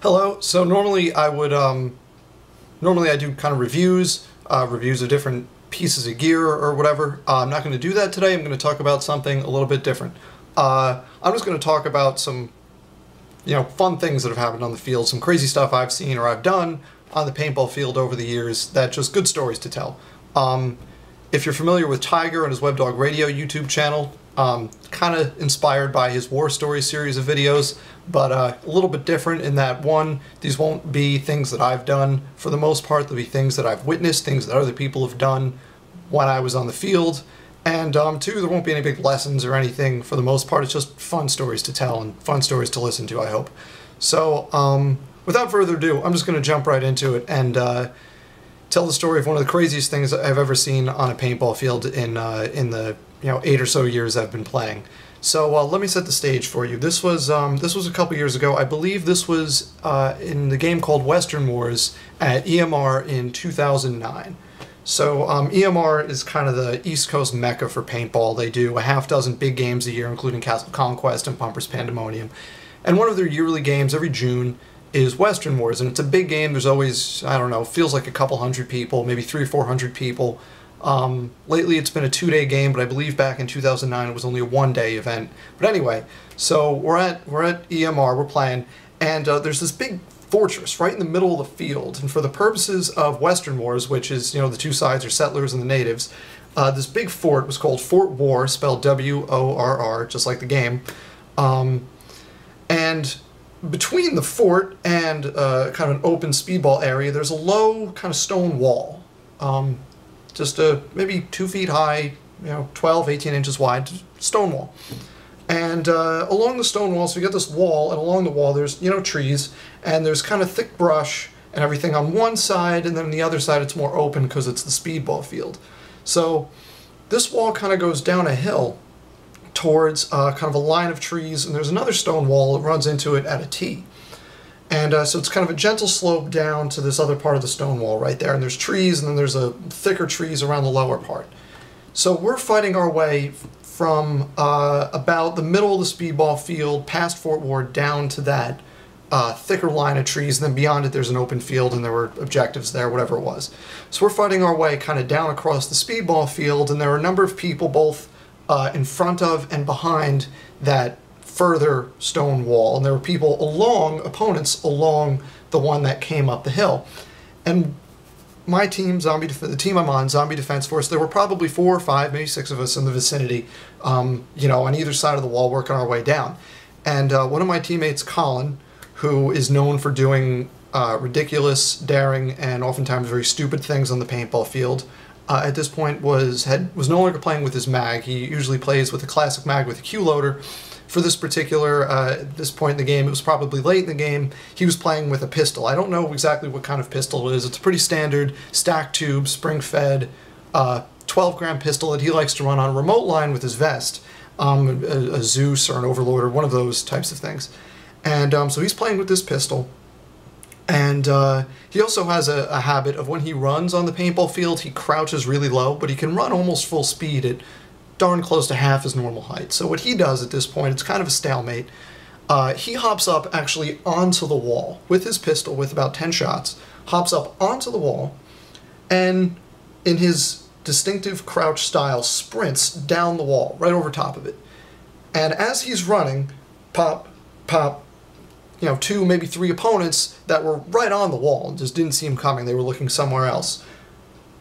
Hello. So normally I would normally I do kind of reviews of different pieces of gear or whatever. I'm not going to do that today. I'm going to talk about something a little bit different. I'm just going to talk about some fun things that have happened on the field, some crazy stuff I've seen or I've done on the paintball field over the years that just good stories to tell. If you're familiar with Tiger and his WebDogRadio YouTube channel, kind of inspired by his War Stories series of videos, but a little bit different in that, one, these won't be things that I've done for the most part. They'll be things that I've witnessed, things that other people have done when I was on the field. And two, there won't be any big lessons or anything for the most part. It's just fun stories to tell and fun stories to listen to, I hope. So without further ado, I'm just going to jump right into it and tell the story of one of the craziest things I've ever seen on a paintball field in the 8 or so years I've been playing. So let me set the stage for you. This was a couple years ago. I believe this was in the game called Western Wars at EMR in 2009. So EMR is kind of the East Coast mecca for paintball. They do a half-dozen big games a year, including Castle Conquest and Pumpers Pandemonium. And one of their yearly games every June is Western Wars, and it's a big game. There's always, I don't know, feels like a couple hundred people, maybe 300 or 400 people. Lately it's been a 2-day game, but I believe back in 2009 it was only a 1-day event. But anyway, so we're at EMR, we're playing, and there's this big fortress right in the middle of the field. And for the purposes of Western Wars, which is, the two sides are settlers and the natives, this big fort was called Fort Worr, spelled W-O-R-R, just like the game. And between the fort and kind of an open speedball area, there's a low kind of stone wall. Just maybe 2 feet high, 12, 18 inches wide, stone wall. And along the stone wall, so you get this wall, and along the wall there's, trees, and there's kind of thick brush and everything on one side, and then on the other side it's more open because it's the speedball field. So this wall kind of goes down a hill towards kind of a line of trees, and there's another stone wall that runs into it at a T. And so it's kind of a gentle slope down to this other part of the stone wall right there, and there's trees, and then there's thicker trees around the lower part. So we're fighting our way from about the middle of the speedball field, past Fort Worr, down to that thicker line of trees, and then beyond it there's an open field, and there were objectives there, whatever it was. So we're fighting our way kind of down across the speedball field, and there are a number of people both in front of and behind that further stone wall, and there were people opponents along the one that came up the hill. And my team, the team I'm on, Zombie Defense Force, there were probably 4 or 5, maybe 6 of us in the vicinity, on either side of the wall working our way down. And one of my teammates, Colin, who is known for doing ridiculous, daring, and oftentimes very stupid things on the paintball field, at this point was no longer playing with his mag. He usually plays with a classic mag with a Q loader. For this particular, this point in the game, it was probably late in the game, he was playing with a pistol. I don't know exactly what kind of pistol it is. It's a pretty standard stack tube, spring-fed, 12-gram pistol that he likes to run on a remote line with his vest, a Zeus or an Overlord or one of those types of things. And so he's playing with this pistol. And he also has a habit of when he runs on the paintball field, he crouches really low, but he can run almost full speed at darn close to half his normal height. So what he does at this point, it's kind of a stalemate. He hops up actually onto the wall with his pistol with about 10 shots, hops up onto the wall, and in his distinctive crouch style sprints down the wall, right over top of it. And as he's running, pop, pop, 2, maybe 3 opponents that were right on the wall and just didn't see him coming. They were looking somewhere else.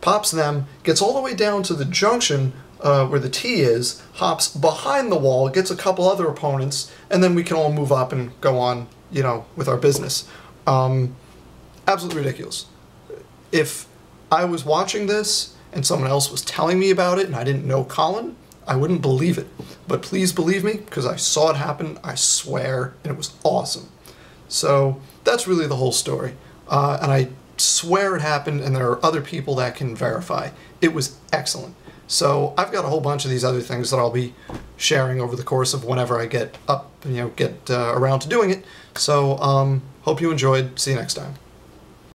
Pops them, gets all the way down to the junction where the T is, hops behind the wall, gets a couple other opponents, and then we can all move up and go on, with our business. Absolutely ridiculous. If I was watching this and someone else was telling me about it and I didn't know Colin, I wouldn't believe it. But please believe me, because I saw it happen, I swear, and it was awesome. So that's really the whole story. And I swear it happened, and there are other people that can verify. It was excellent. So I've got a whole bunch of these other things that I'll be sharing over the course of whenever I get up, get around to doing it. So hope you enjoyed. See you next time.